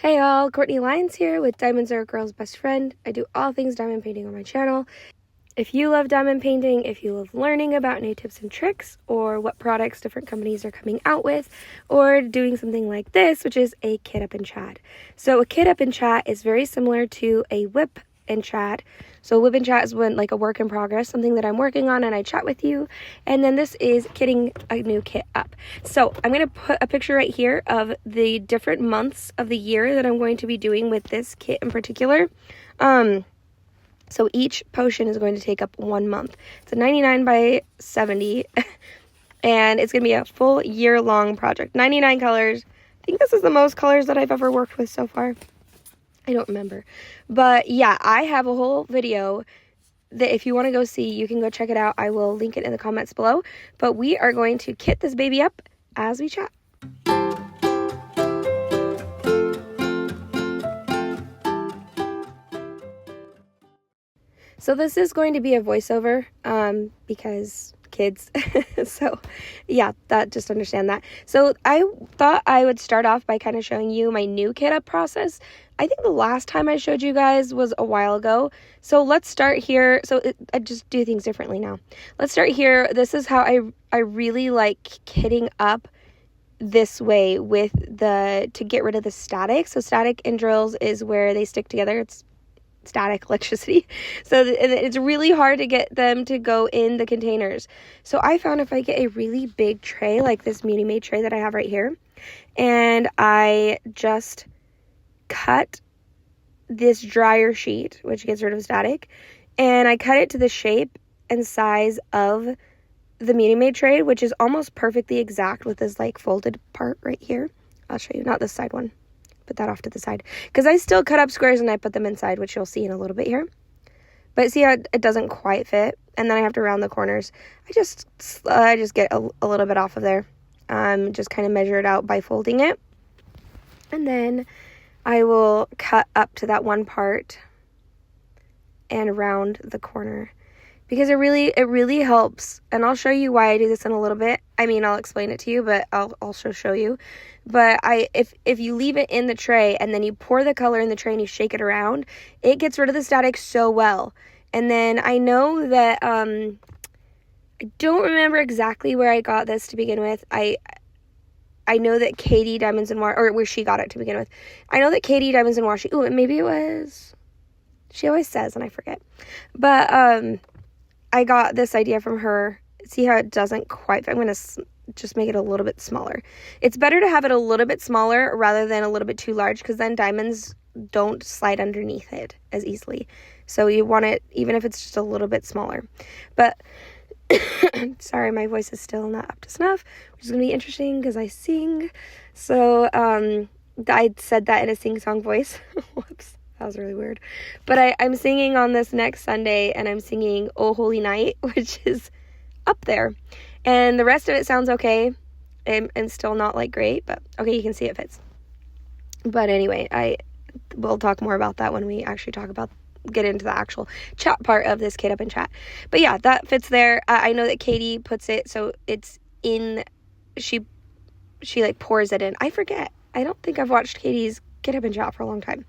Hey all, Courtney Lyons here with Diamonds Are a Girl's Best Friend. I do all things diamond painting on my channel. If you love diamond painting, if you love learning about new tips and tricks, or what products different companies are coming out with, or doing something like this, which is a kit up and chat. So a kit up and chat is very similar to a whip and chat. So whip and chat is when like a work in progress, something that I'm working on and I chat with you. And then this is kitting a new kit up. So I'm going to put a picture right here of the different months of the year that I'm going to be doing with this kit in particular. So each potion is going to take up 1 month. It's a 99 by 70 and it's going to be a full year-long project. 99 colors. I think this is the most colors that I've ever worked with so far. I don't remember. But yeah, I have a whole video that if you want to go see, you can go check it out. I will link it in the comments below. But we are going to kit this baby up as we chat. So this is going to be a voiceover because kids. So yeah, just understand that. So I thought I would start off by kind of showing you my new kit up process. I think the last time I showed you guys was a while ago. So let's start here. I just do things differently now. Let's start here. This is how I really like kitting up this way to get rid of the static. So static in drills is where they stick together. It's static electricity. So it's really hard to get them to go in the containers. So I found if I get a really big tray like this Muni Made tray that I have right here, and I just cut this dryer sheet, which gets rid of static, and I cut it to the shape and size of the Muni Made tray, which is almost perfectly exact with this like folded part right here. I'll show you, not this side one. Put that off to the side because I still cut up squares and I put them inside, which you'll see in a little bit here. But see how it doesn't quite fit, and then I have to round the corners. I just get a little bit off of there. Just kind of measure it out by folding it, and then I will cut up to that one part and round the corner because it really helps. And I'll show you why I do this in a little bit. I mean, I'll explain it to you, but I'll also show you. But if you leave it in the tray and then you pour the color in the tray and you shake it around, it gets rid of the static so well. And then I know that I don't remember exactly where I got this to begin with. I know that Katie Diamonds and Washi, or where she got it to begin with. I know that Katie Diamonds and Washi, maybe it was, she always says and I forget. But I got this idea from her. See how it doesn't quite fit? I'm going to just make it a little bit smaller. It's better to have it a little bit smaller rather than a little bit too large, because then diamonds don't slide underneath it as easily. So you want it, even if it's just a little bit smaller. But sorry, my voice is still not up to snuff, which is going to be interesting because I sing. So I said that in a sing-song voice. Whoops. That was really weird. But I'm singing on this next Sunday, and I'm singing Oh Holy Night, which is up there. And the rest of it sounds okay. And still not like great, but okay, you can see it fits. But anyway, we'll talk more about that when we actually get into the actual chat part of this kit up and chat. But yeah, that fits there. I know that Katie puts it so it's in, she like pours it in. I forget. I don't think I've watched Katie's kit up and chat for a long time.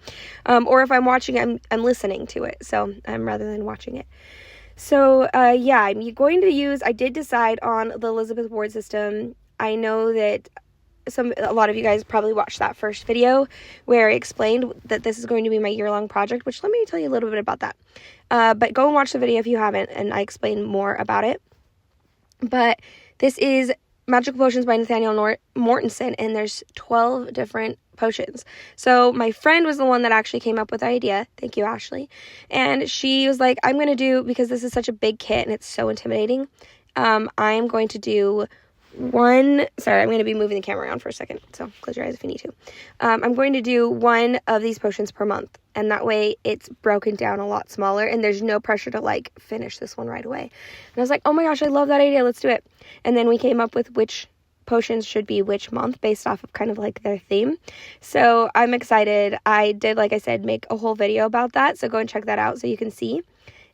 Or if I'm watching it, I'm listening to it. So rather than watching it. So, yeah, I'm going to I did decide on the Elizabeth Ward system. I know that a lot of you guys probably watched that first video where I explained that this is going to be my year-long project, which let me tell you a little bit about that. But go and watch the video if you haven't, and I explain more about it. But this is Magical Potions by Nathaniel Mortensen, and there's 12 different potions. So my friend was the one that actually came up with the idea. Thank you, Ashley. And she was like, I'm going to do, because this is such a big kit and it's so intimidating, I'm going to do I'm going to be moving the camera around for a second, so close your eyes if you need to. I'm going to do one of these potions per month, and that way it's broken down a lot smaller, and there's no pressure to, like, finish this one right away. And I was like, oh my gosh, I love that idea, let's do it. And then we came up with which potions should be which month based off of kind of, like, their theme. So I'm excited. I did, like I said, make a whole video about that, so go and check that out so you can see.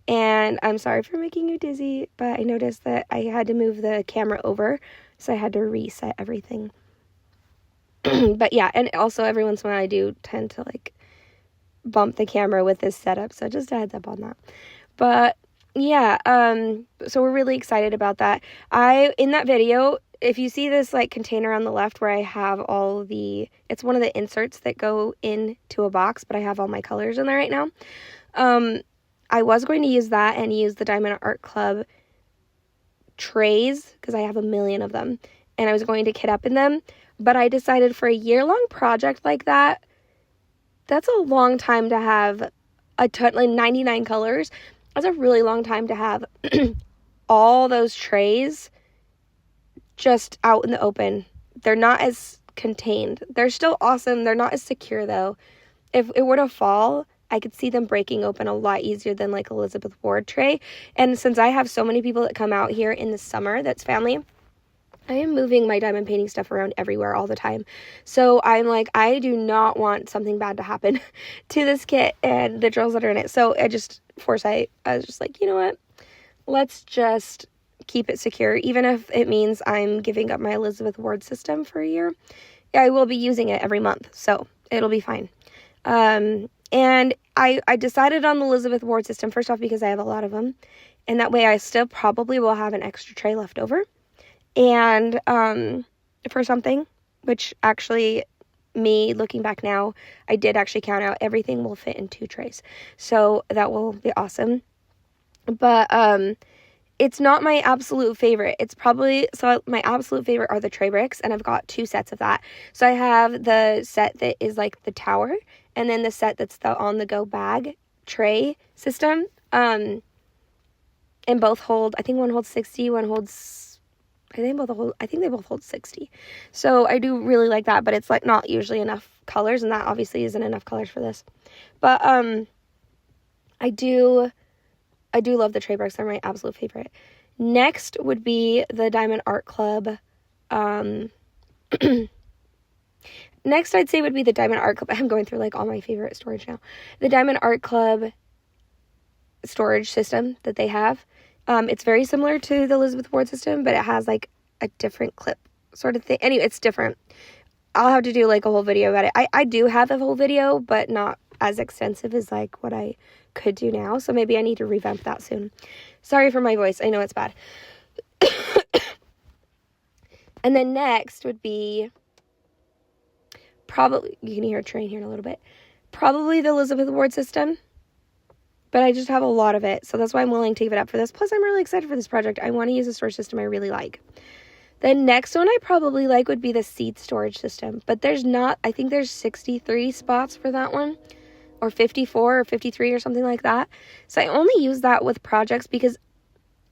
And I'm sorry for making you dizzy, but I noticed that I had to move the camera over, so I had to reset everything. But yeah, and also every once in a while I do tend to like bump the camera with this setup, so just a heads up on that. But yeah, so we're really excited about that. In that video, if you see this like container on the left where I have it's one of the inserts that go into a box, but I have all my colors in there right now. I was going to use that and use the Diamond Art Club trays because I have a million of them, and I was going to kit up in them, but I decided for a year-long project like that, that's a long time to have a ton, like 99 colors. That's a really long time to have all those trays just out in the open. They're not as contained. They're still awesome. They're not as secure though. If it were to fall, I could see them breaking open a lot easier than like Elizabeth Ward tray. And since I have so many people that come out here in the summer, that's family, I am moving my diamond painting stuff around everywhere all the time. So I'm like, I do not want something bad to happen to this kit and the drills that are in it. So foresight, I was just like, you know what? Let's just keep it secure. Even if it means I'm giving up my Elizabeth Ward system for a year, I will be using it every month. So it'll be fine. And I decided on the Elizabeth Ward system, first off, because I have a lot of them. And that way I still probably will have an extra tray left over. And for something, which actually, me looking back now, I did actually count out everything will fit in 2 trays. So that will be awesome. But it's not my absolute favorite. My absolute favorite are the tray bricks, and I've got 2 sets of that. So I have the set that is like the tower, and then the set that's the on-the-go bag tray system. And both hold, I think one holds 60, one holds, I think they both hold 60. So I do really like that, but it's like not usually enough colors, and that obviously isn't enough colors for this. But I do love the tray bricks. They're my absolute favorite. Next would be the Diamond Art Club. Next I'd say would be the Diamond Art Club. I'm going through like all my favorite storage now. The Diamond Art Club storage system that they have. It's very similar to the Elizabeth Ward system, but it has like a different clip sort of thing. Anyway, it's different. I'll have to do like a whole video about it. I do have a whole video, but not as extensive as like what I could do now. So maybe I need to revamp that soon. Sorry for my voice. I know it's bad. And then next would be probably, you can hear a train here in a little bit, probably the Elizabeth Ward system. But I just have a lot of it, so that's why I'm willing to give it up for this. Plus, I'm really excited for this project. I want to use a storage system I really like. The next one I probably like would be the seed storage system. But I think there's 63 spots for that one. Or 54 or 53 or something like that. So I only use that with projects because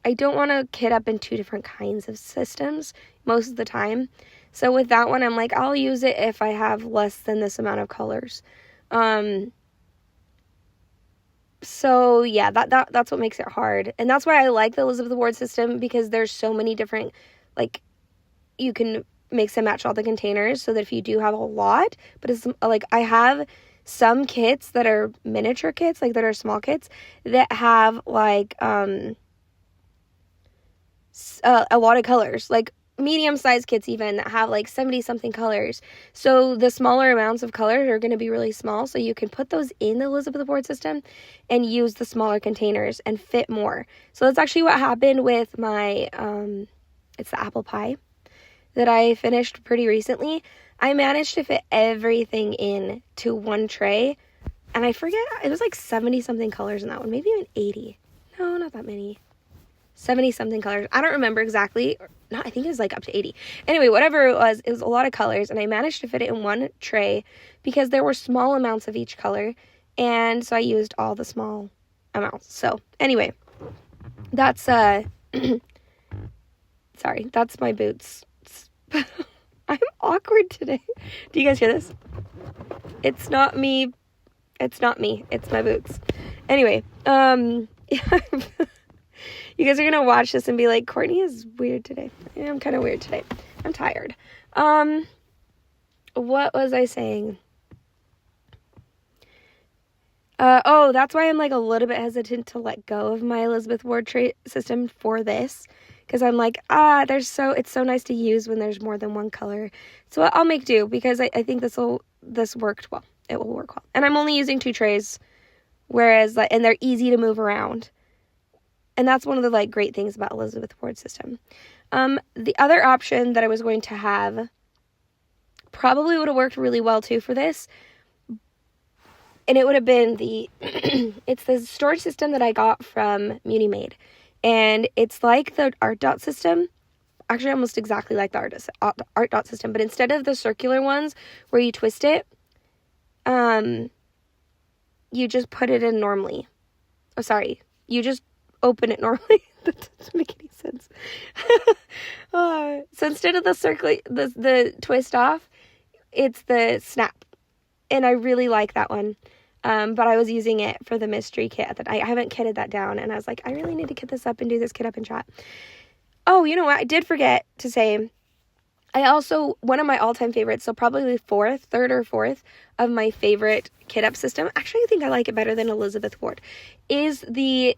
I don't want to kit up in 2 different kinds of systems most of the time. So with that one, I'm like, I'll use it if I have less than this amount of colors. So yeah, that's what makes it hard. And that's why I like the Elizabeth Ward system, because there's so many different, like, you can mix and match all the containers so that if you do have a lot, but it's like, I have some kits that are miniature kits, like that are small kits that have like, a lot of colors, like medium-sized kits even that have like 70 something colors. So the smaller amounts of colors are going to be really small, so you can put those in the Elizabeth Ward system and use the smaller containers and fit more. So that's actually what happened with my it's the apple pie that I finished pretty recently. I managed to fit everything in to one tray, and I forget, it was like 70 something colors in that one, maybe even 80. No, not that many. 70 something colors. I don't remember exactly. No, I think it was like up to 80. Anyway, whatever it was a lot of colors, and I managed to fit it in one tray because there were small amounts of each color, and so I used all the small amounts. So anyway, that's sorry, that's my boots. I'm awkward today. Do you guys hear this? It's not me. It's my boots. Anyway, you guys are going to watch this and be like, Courtney is weird today. Yeah, I'm kind of weird today. I'm tired. What was I saying? That's why I'm like a little bit hesitant to let go of my Elizabeth Ward tray system for this. because I'm like, it's so nice to use when there's more than one color. So I'll make do, because I think this worked well. It will work well. And I'm only using 2 trays, whereas, and they're easy to move around. And that's one of the, great things about Elizabeth Ward's system. The other option that I was going to have probably would have worked really well, too, for this. And it would have been it's the storage system that I got from MuniMaid. And it's like the Art Dot system. Actually, almost exactly like the Art Dot system. But instead of the circular ones where you twist it, you just put it in normally. Oh, sorry. You just open it normally. That doesn't make any sense. So instead of the twist off, it's the snap. And I really like that one. But I was using it for the mystery kit. I haven't kitted that down. And I was like, I really need to kit this up and do this kit up in chat. Oh, you know what? I did forget to say, one of my all-time favorites, so probably third or fourth of my favorite kit up system, actually I think I like it better than Elizabeth Ward, is the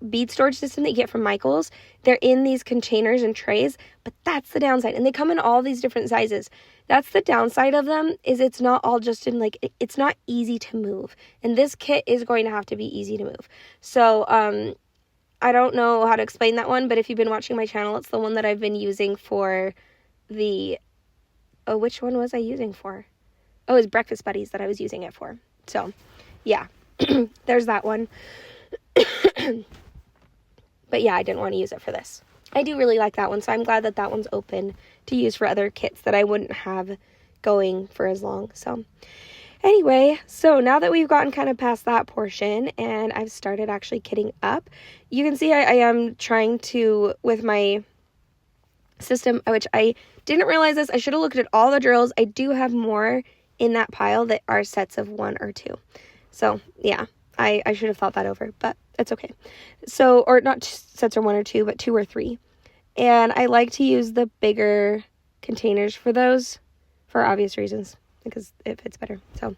bead storage system that you get from Michaels. They're in these containers and trays, but that's the downside. And they come in all these different sizes. That's the downside of them, is it's not all just in, it's not easy to move. And this kit is going to have to be easy to move. So, I don't know how to explain that one, but if you've been watching my channel, it's the one that I've been using for which one was I using for? Oh, it was Breakfast Buddies that I was using it for. So, yeah, there's that one. But yeah, I didn't want to use it for this. I do really like that one, so I'm glad that one's open to use for other kits that I wouldn't have going for as long. So, anyway, so now that we've gotten kind of past that portion and I've started actually kitting up, you can see I am trying to, with my system, which I didn't realize this. I should have looked at all the drills. I do have more in that pile that are sets of 1 or 2. So, yeah, I should have thought that over, but it's okay. So, or not sets of 1 or 2, but 2 or 3. And I like to use the bigger containers for those, for obvious reasons, because it fits better. So,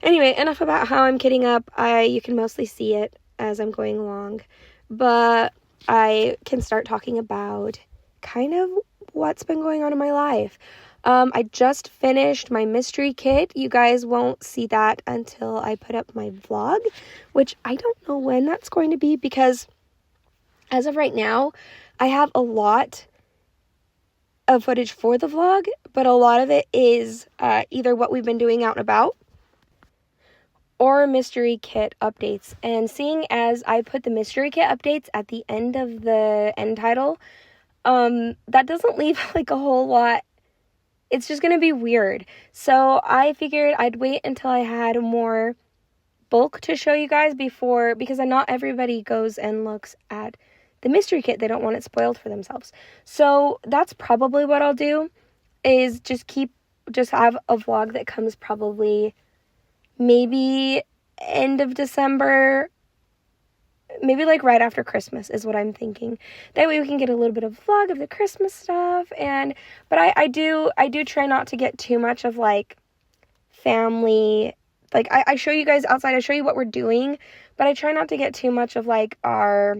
anyway, enough about how I'm kitting up. You can mostly see it as I'm going along, but I can start talking about kind of what's been going on in my life. I just finished my mystery kit. You guys won't see that until I put up my vlog, which I don't know when that's going to be, because as of right now, I have a lot of footage for the vlog, but a lot of it is either what we've been doing out and about or mystery kit updates. And seeing as I put the mystery kit updates at the end of the end title, that doesn't leave a whole lot. It's just going to be weird. So I figured I'd wait until I had more bulk to show you guys because not everybody goes and looks at the mystery kit. They don't want it spoiled for themselves. So that's probably what I'll do, is just have a vlog that comes probably maybe end of December, maybe right after Christmas is what I'm thinking. That way we can get a little bit of vlog of the Christmas stuff. But I do try not to get too much of family. I show you guys outside, I show you what we're doing, but I try not to get too much of our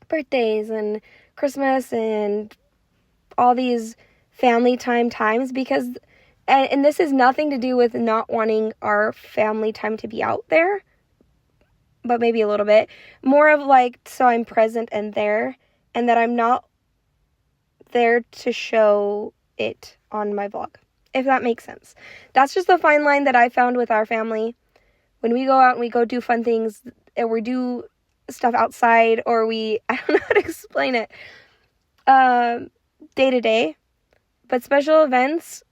birthdays and Christmas and all these family times, because, and this has nothing to do with not wanting our family time to be out there, but maybe a little bit more of so I'm present and there, and that I'm not there to show it on my vlog, if that makes sense. That's just the fine line that I found with our family. When we go out and we go do fun things, or we do stuff outside, or I don't know how to explain it, day to day, but special events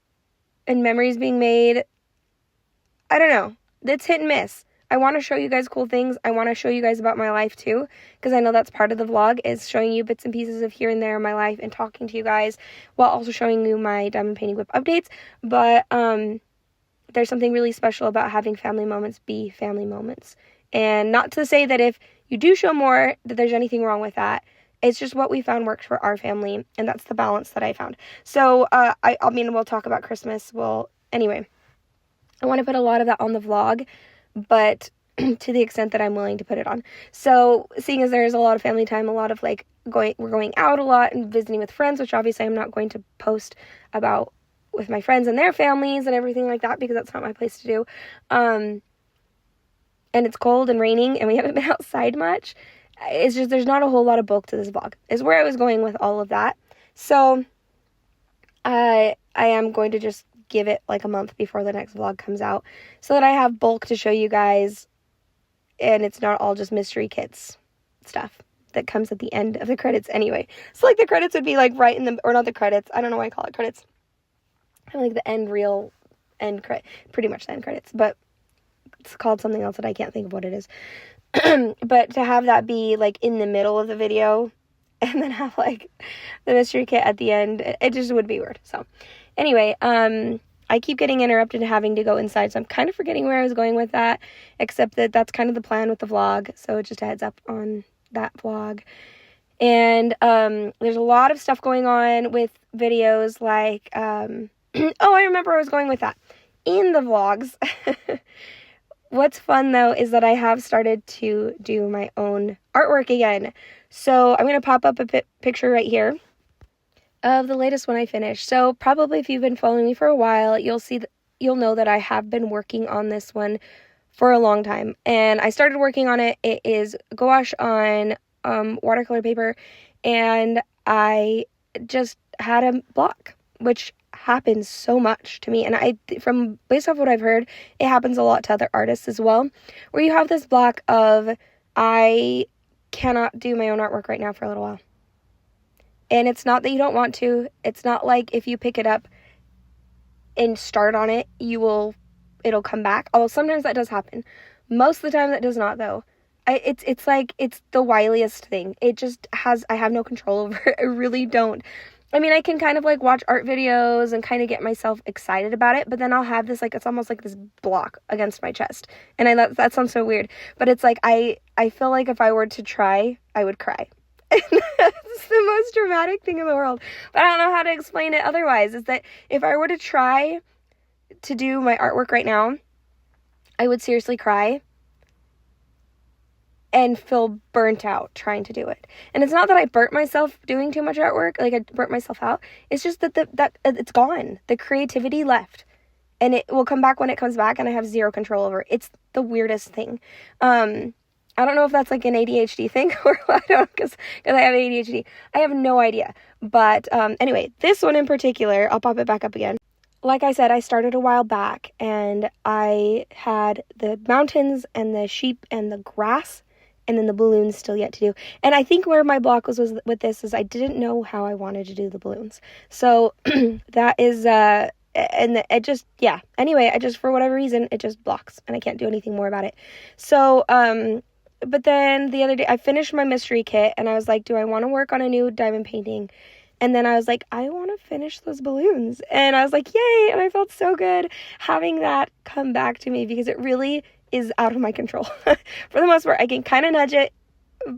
and memories being made, I don't know, it's hit and miss. I want to show you guys cool things. I want to show you guys about my life too, because I know that's part of the vlog, is showing you bits and pieces of here and there in my life and talking to you guys while also showing you my diamond painting whip updates. But there's something really special about having family moments be family moments. And not to say that if you do show more that there's anything wrong with that. It's just what we found works for our family, and that's the balance that I found. So we'll talk about Christmas. Well, anyway, I want to put a lot of that on the vlog, but to the extent that I'm willing to put it on. So seeing as there's a lot of family time, a lot of like we're going out a lot and visiting with friends, which obviously I'm not going to post about with my friends and their families and everything like that, because that's not my place to do. And it's cold and raining and we haven't been outside much. It's just, there's not a whole lot of bulk to this vlog, is where I was going with all of that. So I am going to just give it like a month before the next vlog comes out so that I have bulk to show you guys, and it's not all just mystery kits stuff that comes at the end of the credits anyway. So like the credits would be like right in the, or not the credits, I don't know why I call it credits, kind of like the end credit, pretty much the end credits, but it's called something else that I can't think of what it is. But to have that be like in the middle of the video and then have like the mystery kit at the end, it just would be weird. So anyway, I keep getting interrupted and having to go inside, so I'm kind of forgetting where I was going with that, except that that's kind of the plan with the vlog, so just a heads up on that vlog. And there's a lot of stuff going on with videos, like oh, I remember I was going with that in the vlogs. What's fun though is that I have started to do my own artwork again. So I'm going to pop up a picture right here of the latest one I finished. So probably if you've been following me for a while, you'll know that I have been working on this one for a long time. And I started working on it. It is gouache on watercolor paper, and I just had a block, which happens so much to me, and from based off what I've heard, it happens a lot to other artists as well, where you have this block of, I cannot do my own artwork right now for a little while. And it's not that you don't want to. It's not like if you pick it up and start on it, it'll come back. Although sometimes that does happen. Most of the time that does not, though. It's like, it's the wiliest thing. I have no control over it. I really don't. I mean, I can kind of like watch art videos and kind of get myself excited about it, but then I'll have this, like, it's almost like this block against my chest. And that sounds so weird, but it's like, I feel like if I were to try, I would cry. And that's the most dramatic thing in the world. But I don't know how to explain it otherwise, is that if I were to try to do my artwork right now, I would seriously cry and feel burnt out trying to do it. And it's not that I burnt myself doing too much artwork, like I burnt myself out. It's just that that it's gone. The creativity left. And it will come back when it comes back, and I have zero control over it. It's the weirdest thing. I don't know if that's like an ADHD thing or what, because I have ADHD. I have no idea. But anyway, this one in particular, I'll pop it back up again. Like I said, I started a while back, and I had the mountains and the sheep and the grass, and then the balloons still yet to do. And I think where my block was with this is I didn't know how I wanted to do the balloons. So that is, and it just, yeah. Anyway, for whatever reason, it just blocks, and I can't do anything more about it. So, but then the other day, I finished my mystery kit, and I was like, do I want to work on a new diamond painting? And then I was like, I want to finish those balloons. And I was like, yay! And I felt so good having that come back to me, because it really is out of my control. For the most part, I can kind of nudge it,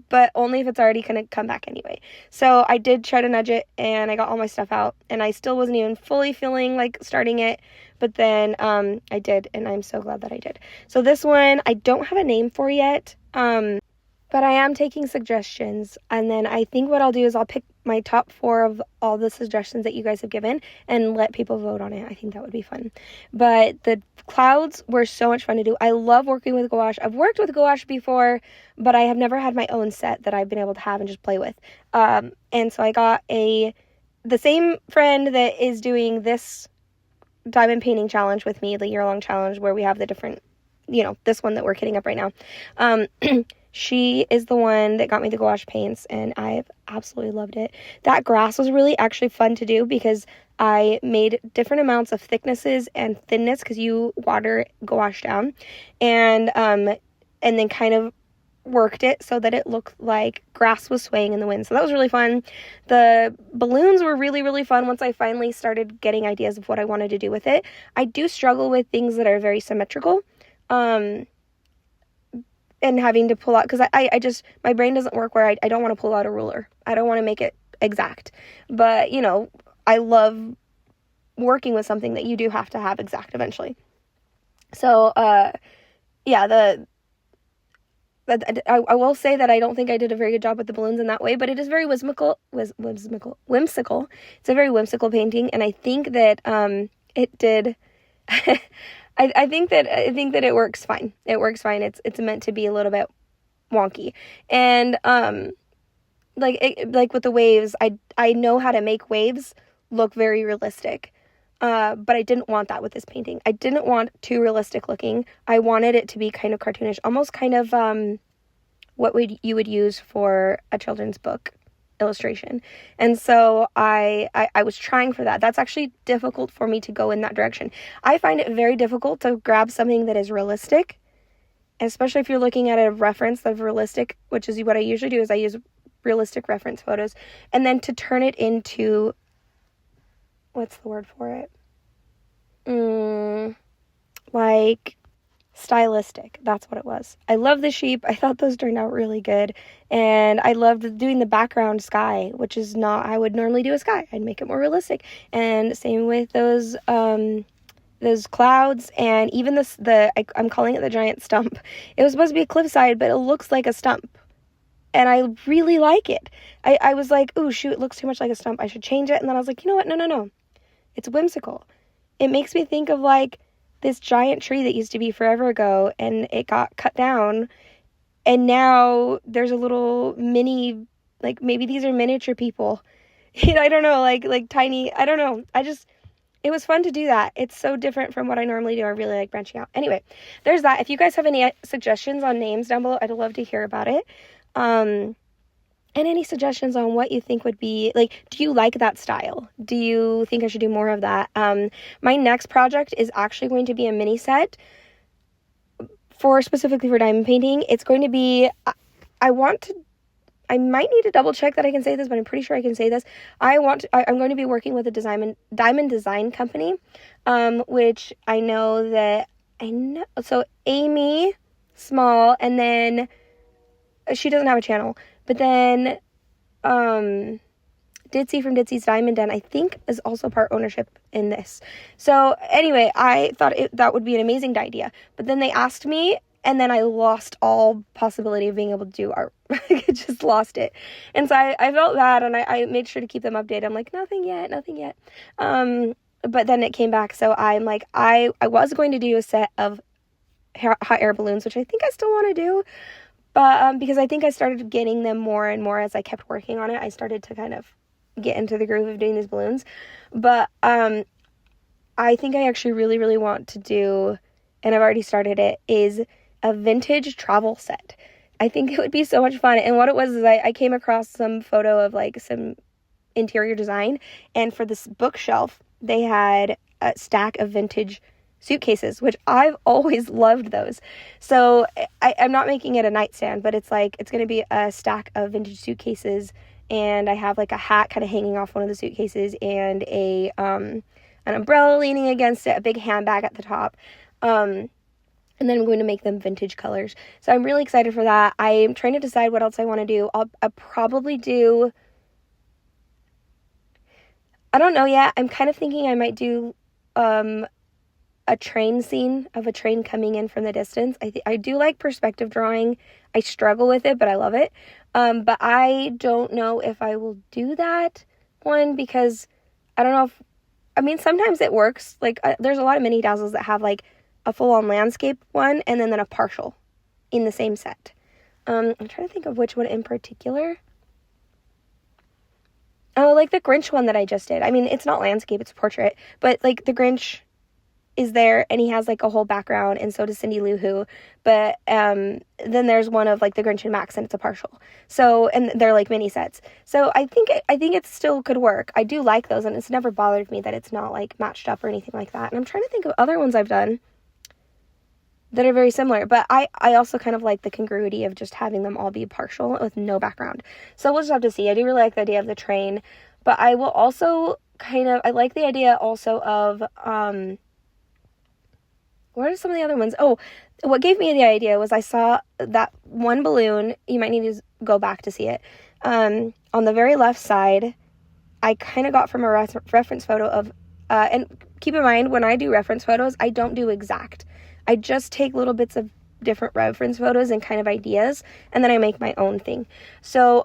but only if it's already going to come back anyway. So I did try to nudge it, and I got all my stuff out, and I still wasn't even fully feeling like starting it, but then I did, and I'm so glad that I did. So this one, I don't have a name for yet, but I am taking suggestions, and then I think what I'll do is I'll pick my top 4 of all the suggestions that you guys have given and let people vote on it. I think that would be fun. But the clouds were so much fun to do. I love working with gouache. I've worked with gouache before, but I have never had my own set that I've been able to have and just play with. And so I got the same friend that is doing this diamond painting challenge with me, the year-long challenge where we have the different, this one that we're kitting up right now. She is the one that got me the gouache paints, and I've absolutely loved it. That grass was really actually fun to do because I made different amounts of thicknesses and thinness, because you water gouache down, and then kind of worked it so that it looked like grass was swaying in the wind. So that was really fun. The balloons were really, really fun once I finally started getting ideas of what I wanted to do with it. I do struggle with things that are very symmetrical. And having to pull out, because I just, my brain doesn't work where I don't want to pull out a ruler. I don't want to make it exact. But, I love working with something that you do have to have exact eventually. So, yeah, I will say that I don't think I did a very good job with the balloons in that way, but it is very whimsical. It's a very whimsical painting, and I think that it did. I think that it works fine. It works fine. It's meant to be a little bit wonky, and like with the waves, I know how to make waves look very realistic. But I didn't want that with this painting. I didn't want too realistic looking. I wanted it to be kind of cartoonish, almost kind of what you would use for a children's book illustration. And so I was trying for that. That's actually difficult for me to go in that direction. I find it very difficult to grab something that is realistic, especially if you're looking at a reference of realistic, which is what I usually do, is I use realistic reference photos, and then to turn it into, what's the word for it? Like stylistic. That's what it was. I love the sheep. I thought those turned out really good. And I loved doing the background sky, which is not how I would normally do a sky. I'd make it more realistic. And same with those clouds, and even I'm calling it the giant stump. It was supposed to be a cliffside, but it looks like a stump. And I really like it. I was like, ooh, shoot, it looks too much like a stump. I should change it. And then I was like, you know what? No. It's whimsical. It makes me think of like this giant tree that used to be forever ago, and it got cut down, and now there's a little mini, like maybe these are miniature people. I don't know, like tiny, I don't know. It was fun to do that. It's so different from what I normally do. I really like branching out. Anyway, there's that. If you guys have any suggestions on names down below, I'd love to hear about it. And any suggestions on what you think would be, like, do you like that style? Do you think I should do more of that? My next project is actually going to be a mini set specifically for diamond painting. It's going to be, I might need to double check that I can say this, but I'm pretty sure I can say this. I'm going to be working with a diamond design company, which so Amy Small, and then she doesn't have a channel. But then, Ditzy from Ditzy's Diamond Den, I think, is also part ownership in this. So, anyway, I thought that would be an amazing idea. But then they asked me, and then I lost all possibility of being able to do art. I just lost it. And so I felt bad, and I made sure to keep them updated. I'm like, nothing yet. But then it came back, so I'm like, I was going to do a set of hot air balloons, which I think I still want to do. But because I think I started getting them more and more as I kept working on it, I started to kind of get into the groove of doing these balloons. But I think I actually really, really want to do, and I've already started it, is a vintage travel set. I think it would be so much fun. And what it was is I came across some photo of like some interior design, and for this bookshelf, they had a stack of vintage suitcases, which I've always loved those. So I'm not making it a nightstand, but it's going to be a stack of vintage suitcases, and I have like a hat kind of hanging off one of the suitcases, and an umbrella leaning against it, a big handbag at the top, and then I'm going to make them vintage colors. So I'm really excited for that. I'm trying to decide what else I want to do. I'll probably do, I don't know yet. I'm kind of thinking I might do a train scene of a train coming in from the distance. I do like perspective drawing. I struggle with it, but I love it. But I don't know if I will do that one, because I don't know sometimes it works. Like there's a lot of mini dazzles that have like a full-on landscape one and then a partial in the same set. I'm trying to think of which one in particular. Oh, like the Grinch one that I just did. I mean, it's not landscape, it's portrait, but like the Grinch is there, and he has like a whole background, and so does Cindy Lou Who. But then there's one of like the Grinch and Max, and it's a partial. So, and they're like mini sets. So I think it still could work. I do like those, and it's never bothered me that it's not like matched up or anything like that. And I'm trying to think of other ones I've done that are very similar. But I also kind of like the congruity of just having them all be partial with no background. So we'll just have to see. I do really like the idea of the train, but I will also I like the idea also of what are some of the other ones? Oh, what gave me the idea was I saw that one balloon. You might need to go back to see it. On the very left side, I kind of got from a reference photo of, and keep in mind, when I do reference photos, I don't do exact. I just take little bits of different reference photos and kind of ideas, and then I make my own thing. So,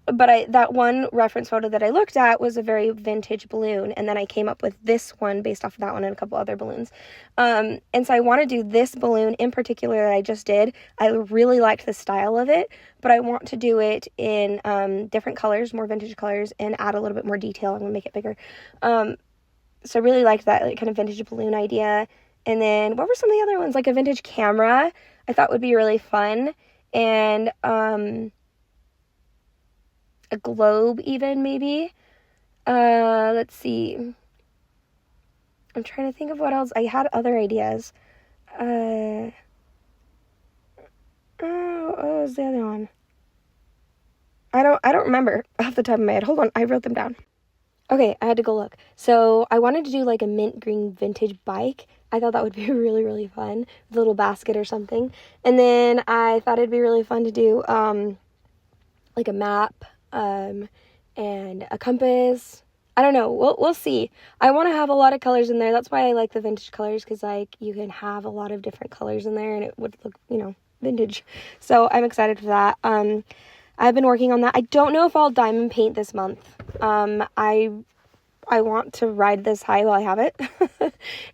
but that one reference photo that I looked at was a very vintage balloon, and then I came up with this one based off of that one and a couple other balloons. And so I want to do this balloon in particular that I just did. I really liked the style of it, but I want to do it in different colors, more vintage colors, and add a little bit more detail. I'm going to make it bigger. So I really liked that kind of vintage balloon idea. And then what were some of the other ones? Like a vintage camera I thought would be really fun. And a globe even, maybe. Let's see. I'm trying to think of what else. I had other ideas. What was the other one? I don't remember off the top of my head. Hold on, I wrote them down. Okay, I had to go look. So I wanted to do like a mint green vintage bike. I thought that would be really, really fun with a little basket or something. And then I thought it'd be really fun to do like a map and a compass. I don't know. We'll see. I want to have a lot of colors in there. That's why I like the vintage colors, because like you can have a lot of different colors in there and it would look, vintage. So I'm excited for that. I've been working on that. I don't know if I'll diamond paint this month. I want to ride this high while I have it.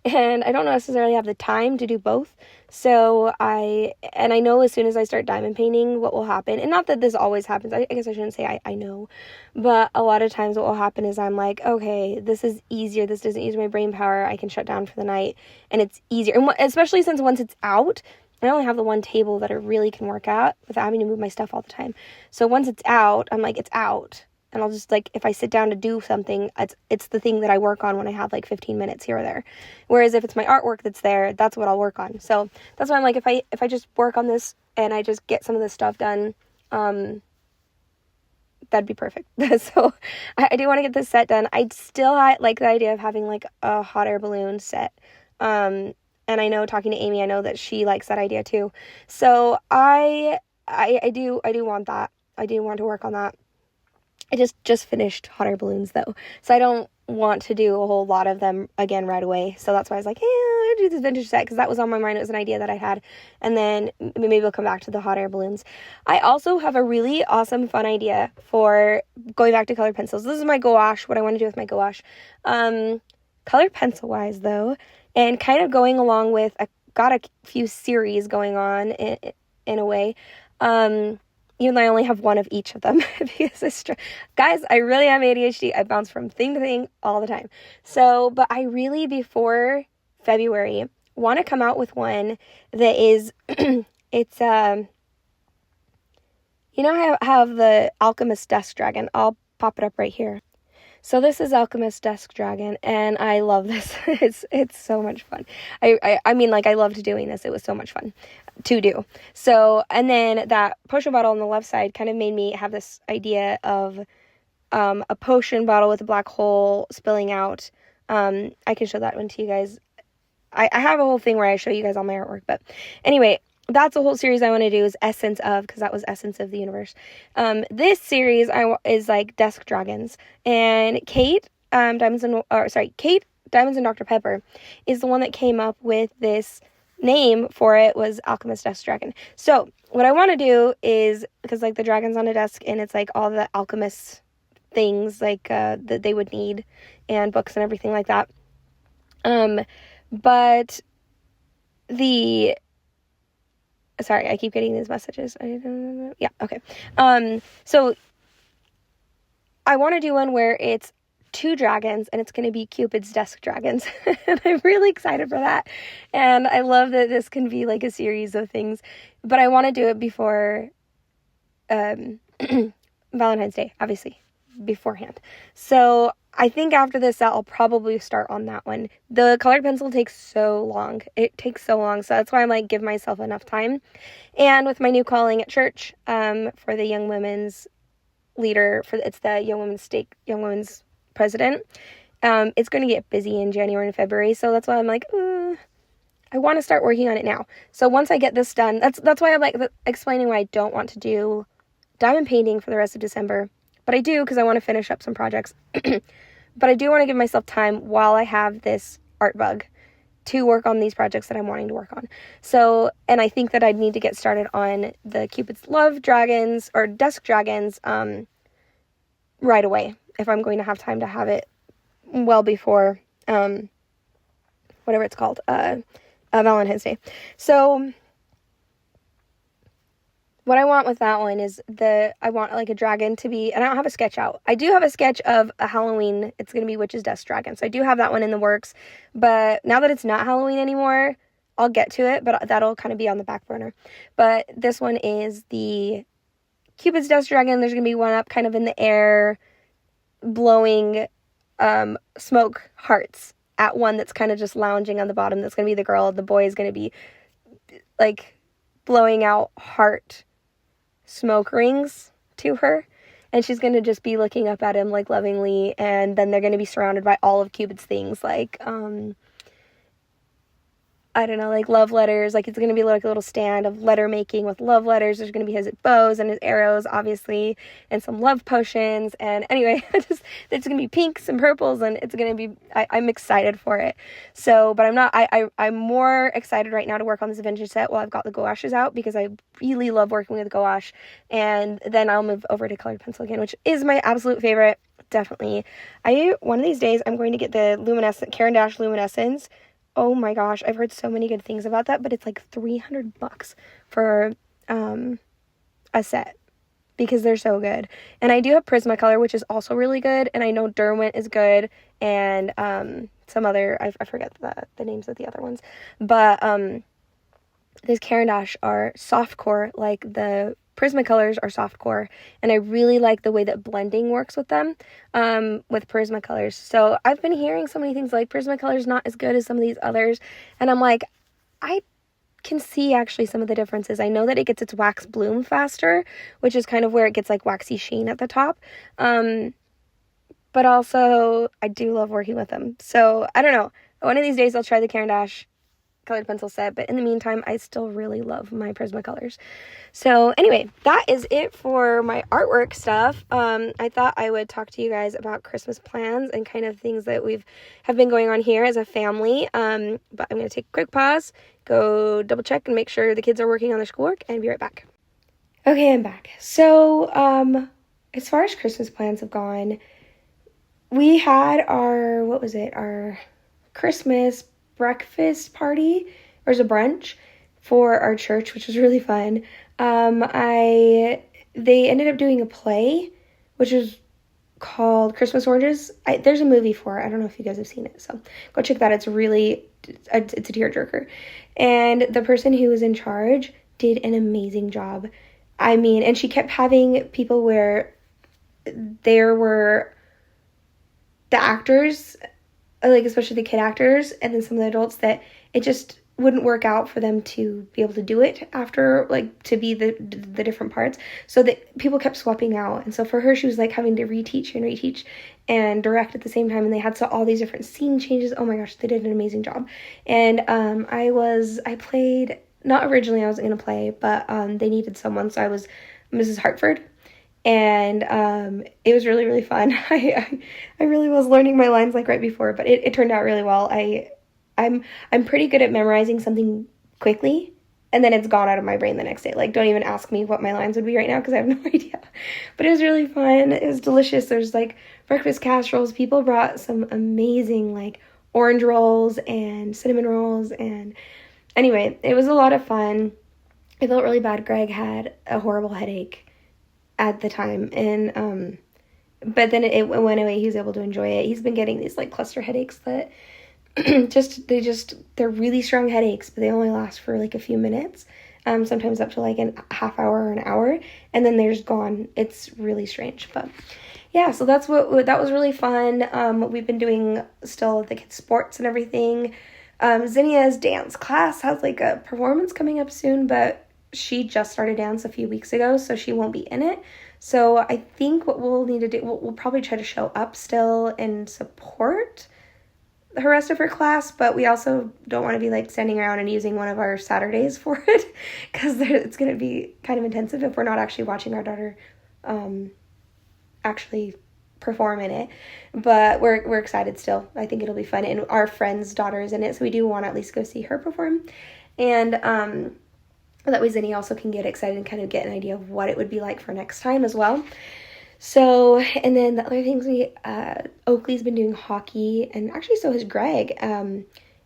And I don't necessarily have the time to do both. So I know as soon as I start diamond painting what will happen. And not that this always happens. I guess I shouldn't say I know. But a lot of times what will happen is I'm like, okay, this is easier. This doesn't use my brain power. I can shut down for the night. And it's easier. And especially since once it's out, I only have the one table that I really can work at without having to move my stuff all the time. So once it's out, I'm like, it's out. And I'll just, like, if I sit down to do something, it's the thing that I work on when I have, like, 15 minutes here or there. Whereas if it's my artwork that's there, that's what I'll work on. So that's why I'm like, if I just work on this and I just get some of this stuff done, that'd be perfect. So I do want to get this set done. I still like the idea of having, like, a hot air balloon set. And I know, talking to Amy, I know that she likes that idea too. So I do want that. I do want to work on that. I just finished hot air balloons though, so I don't want to do a whole lot of them again right away. So that's why I was like, hey, I'll do this vintage set, because that was on my mind. It was an idea that I had, and then maybe we'll come back to the hot air balloons. I also have a really awesome, fun idea for going back to colored pencils. This is my gouache, what I want to do with my gouache. Colored pencil wise though, and kind of going along with, I got a few series going on in a way. Even though I only have one of each of them, because guys, I really am ADHD. I bounce from thing to thing all the time. So, but I really, before February, want to come out with one that is, it's, I have the Alchemist Desk Dragon. I'll pop it up right here. So this is Alchemist Desk Dragon, and I love this. It's so much fun. I mean, like, I loved doing this. It was so much fun to do. So, and then that potion bottle on the left side kind of made me have this idea of a potion bottle with a black hole spilling out. I can show that one to you guys. I have a whole thing where I show you guys all my artwork, but anyway, that's a whole series I want to do, is Essence of, because that was Essence of the Universe. This series is like Desk Dragons, and Kate Diamonds and Dr. Pepper is the one that came up with this name for it, was Alchemist Desk Dragon. So what I want to do is, because like the dragon's on a desk and it's like all the alchemist things like that they would need, and books and everything like that. But sorry, I keep getting these messages. Yeah, okay. So I want to do one where it's 2 dragons, and it's going to be Cupid's Desk Dragons. And I'm really excited for that. And I love that this can be like a series of things. But I want to do it before Valentine's Day, obviously, beforehand. So I think after this set, I'll probably start on that one. The colored pencil takes so long. It takes so long. So that's why I'm like, give myself enough time. And with my new calling at church, for the young women's leader, it's the young women's president, it's going to get busy in January and February. So that's why I'm like, I want to start working on it now. So once I get this done, that's why I'm like explaining why I don't want to do diamond painting for the rest of December. But I do, because I want to finish up some projects. But I do want to give myself time while I have this art bug to work on these projects that I'm wanting to work on. So, and I think that I'd need to get started on the Cupid's Love dragons or desk dragons right away if I'm going to have time to have it well before whatever it's called, Valentine's Day. So what I want with that one is I want like a dragon to be, and I don't have a sketch out. I do have a sketch of a Halloween. It's going to be Witch's Desk Dragon. So I do have that one in the works. But now that it's not Halloween anymore, I'll get to it. But that'll kind of be on the back burner. But this one is the Cupid's Desk Dragon. There's going to be one up kind of in the air, blowing smoke hearts at one that's kind of just lounging on the bottom. That's going to be the girl. The boy is going to be like blowing out heart smoke rings to her, and she's going to just be looking up at him like lovingly, and then they're going to be surrounded by all of Cupid's things like I don't know, like love letters. Like it's going to be like a little stand of letter making with love letters. There's going to be his bows and his arrows, obviously, and some love potions. And anyway, it's going to be pinks and purples, and it's going to be, I'm excited for it. So, but I'm more excited right now to work on this vintage set while I've got the gouaches out, because I really love working with gouache. And then I'll move over to colored pencil again, which is my absolute favorite. Definitely. One of these days, I'm going to get the Caran d'Ache Luminescence. Oh my gosh, I've heard so many good things about that, but it's like $300 for a set because they're so good. And I do have Prismacolor, which is also really good, and I know Derwent is good, and some other, I forget the names of the other ones, but these Caran d'Ache are softcore, like the Prismacolors are softcore, and I really like the way that blending works with them, with Prismacolors. So I've been hearing so many things like Prismacolor's not as good as some of these others, and I'm like, I can see actually some of the differences. I know that it gets its wax bloom faster, which is kind of where it gets like waxy sheen at the top, but also I do love working with them. So I don't know, one of these days I'll try the Caran d'Ache colored pencil set, but in the meantime I still really love my Prismacolors. So anyway, that is it for my artwork stuff. I thought I would talk to you guys about Christmas plans and kind of things that have been going on here as a family, but I'm going to take a quick pause, go double check and make sure the kids are working on their schoolwork, and be right back. Okay, I'm back. So as far as Christmas plans have gone, we had our Christmas breakfast party, or as a brunch for our church, which was really fun. They ended up doing a play, which is called Christmas Oranges. There's a movie for it. I don't know if you guys have seen it, so go check that. It's a tearjerker. And the person who was in charge did an amazing job. I mean, and she kept having people where there were the actors, like especially the kid actors, and then some of the adults, that it just wouldn't work out for them to be able to do it after, like, to be the different parts, so that people kept swapping out. And so for her, she was like having to reteach and direct at the same time, and they had all these different scene changes. Oh my gosh, they did an amazing job. And I played, not originally I was going to play, but they needed someone, so I was Mrs. Hartford. And it was really, really fun. I really was learning my lines like right before, but it turned out really well. I'm pretty good at memorizing something quickly, and then it's gone out of my brain the next day. Like, don't even ask me what my lines would be right now, because I have no idea. But it was really fun. It was delicious. There's like breakfast casseroles. People brought some amazing like orange rolls and cinnamon rolls, and anyway, it was a lot of fun. I felt really bad. Greg had a horrible headache at the time, and but then it went away. He was able to enjoy it. He's been getting these like cluster headaches that they're really strong headaches, but they only last for like a few minutes, sometimes up to like a half hour or an hour, and then they're just gone. It's really strange. But yeah, so that was really fun. We've been doing still the kids' sports and everything. Zinnia's dance class has like a performance coming up soon, but she just started dance a few weeks ago, so she won't be in it. So I think what we'll need to do, we'll probably try to show up still and support the rest of her class, but we also don't want to be like standing around and using one of our Saturdays for it, because it's going to be kind of intensive if we're not actually watching our daughter actually perform in it, but we're excited still. I think it'll be fun, and our friend's daughter is in it, so we do want to at least go see her perform, and that way Zinni also can get excited and kind of get an idea of what it would be like for next time as well. So, and then the other things Oakley's been doing hockey, and actually so has Greg.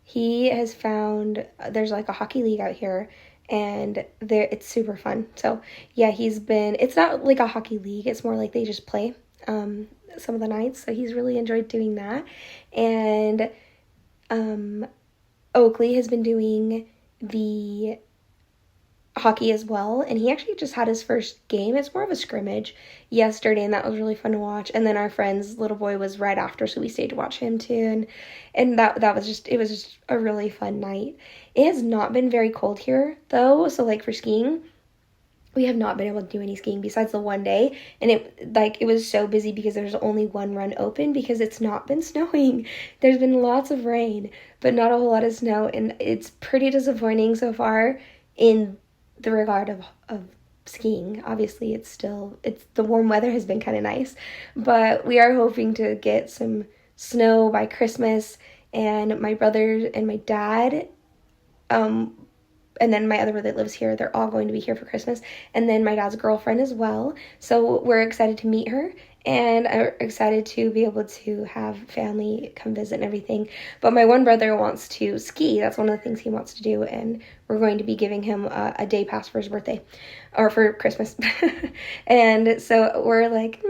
He has found, there's like a hockey league out here, and it's super fun. So yeah, it's not like a hockey league, it's more like they just play some of the nights, so he's really enjoyed doing that. And Oakley has been doing the hockey as well, and he actually just had his first game. It's more of a scrimmage yesterday, and that was really fun to watch. And then our friend's little boy was right after, so we stayed to watch him too, and that was just, it was just a really fun night. It has not been very cold here though, so like for skiing, we have not been able to do any skiing besides the one day, and it was so busy because there's only one run open because it's not been snowing. There's been lots of rain, but not a whole lot of snow, and it's pretty disappointing so far in the regard of skiing. Obviously, it's the warm weather has been kind of nice, but we are hoping to get some snow by Christmas, and my brother and my dad, and then my other brother that lives here, they're all going to be here for Christmas, and then my dad's girlfriend as well, so we're excited to meet her, and I'm excited to be able to have family come visit and everything. But my one brother wants to ski. That's one of the things he wants to do, and we're going to be giving him a day pass for his birthday, or for Christmas. And so we're like,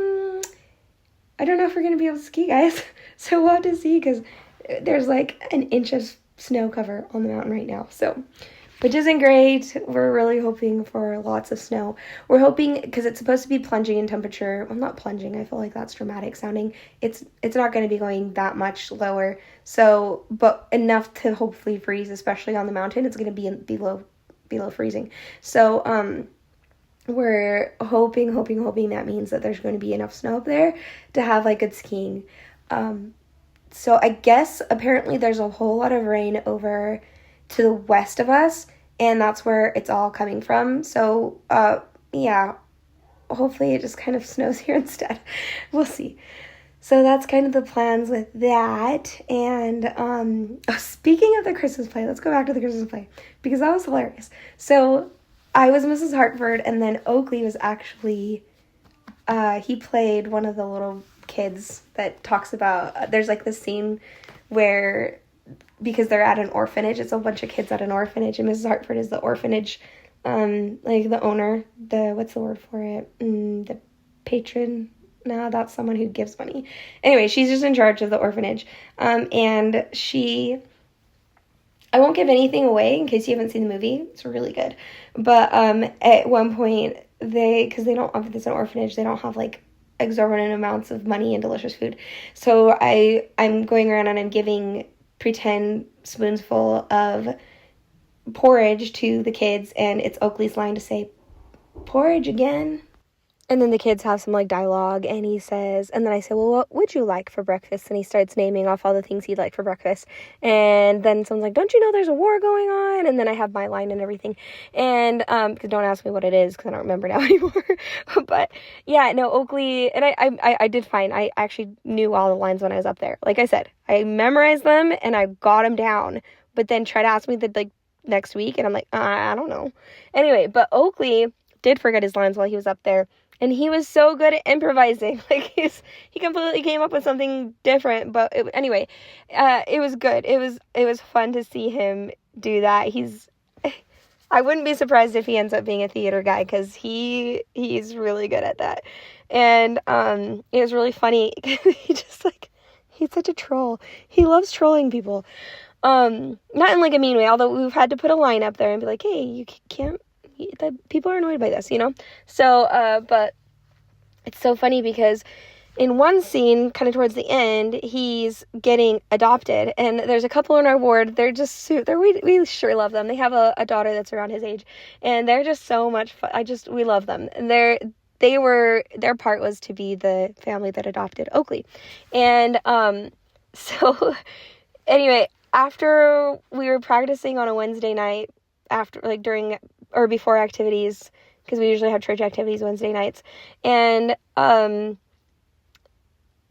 I don't know if we're going to be able to ski, guys. So we'll have to see, because there's like an inch of snow cover on the mountain right now, so, which isn't great. We're really hoping for lots of snow. We're hoping, because it's supposed to be plunging in temperature. Well, not plunging. I feel like that's dramatic sounding. It's not going to be going that much lower. So, but enough to hopefully freeze, especially on the mountain. It's going to be below freezing. So, we're hoping that means that there's going to be enough snow up there to have like good skiing. So I guess apparently there's a whole lot of rain over to the west of us, and that's where it's all coming from. So, yeah, hopefully it just kind of snows here instead. We'll see. So that's kind of the plans with that. And speaking of the Christmas play, let's go back to the Christmas play, because that was hilarious. So I was Mrs. Hartford, and then Oakley was actually, he played one of the little kids that talks about, there's like this scene where, because they're at an orphanage, it's a bunch of kids at an orphanage, and Mrs. Hartford is the orphanage, like the owner, what's the word for it, the patron, no, that's someone who gives money. Anyway, she's just in charge of the orphanage, and I won't give anything away in case you haven't seen the movie, it's really good, but at one point, because they don't, if it's an orphanage, they don't have like exorbitant amounts of money and delicious food, so I'm going around and I'm giving pretend spoonsful of porridge to the kids, and it's Oakley's line to say, "Porridge again?" And then the kids have some like dialogue, and he says, and then I say, well, what would you like for breakfast? And he starts naming off all the things he'd like for breakfast. And then someone's like, don't you know there's a war going on? And then I have my line and everything. And, because don't ask me what it is, because I don't remember now anymore. But yeah, no, Oakley, and I did fine. I actually knew all the lines when I was up there. Like I said, I memorized them and I got them down, but then try to ask me the like next week, and I'm like, I don't know. Anyway, but Oakley did forget his lines while he was up there. And he was so good at improvising. Like, he completely came up with something different. But anyway, it was good. It was fun to see him do that. I wouldn't be surprised if he ends up being a theater guy, because he's really good at that. And it was really funny. He's such a troll. He loves trolling people. Not in like a mean way, although we've had to put a line up there and be like, hey, you can't. The people are annoyed by this, So, but it's so funny because in one scene, kind of towards the end, he's getting adopted, and there's a couple in our ward. They're just we sure love them. They have a daughter that's around his age, and they're just so much fun. We love them, and their part was to be the family that adopted Oakley, and so anyway, after we were practicing on a Wednesday night, after like during or before activities, because we usually have church activities Wednesday nights, and